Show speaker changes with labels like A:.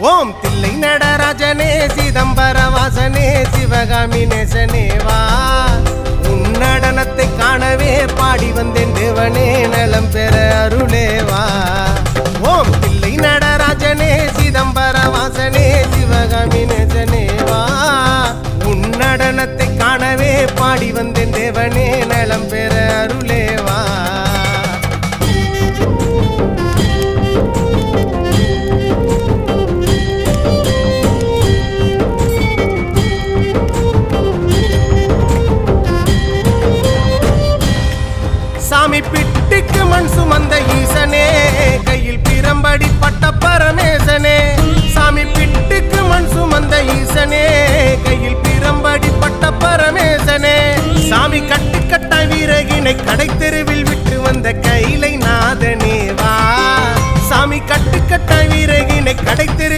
A: ஓம் தில்லை நடராஜனே சிதம்பர வாசனே சிவகாமி நேசனே வா உன் நடனத்தை காணவே பாடி வந்தேன் தேவனே நலம் பெற அருளே வா ஓம் தில்லை நடராஜனே சிதம்பர வாசனே சிவகாமி நேசனே வா உன் நடனத்தை காணவே பாடி வந்தேன் தேவனே நலம் பெற அருளே வா சாமி பிட்டுக்கு மண் சுமந்த ஈசனே கையில் பிரம்படி பட்ட பரமேசனே சாமி பிட்டுக்கு மண் சுமந்த ஈசனே கையில் பிரம்படி பட்ட பரமேசனே சாமி கட்டு கட்ட வீரகினை கடை தெரு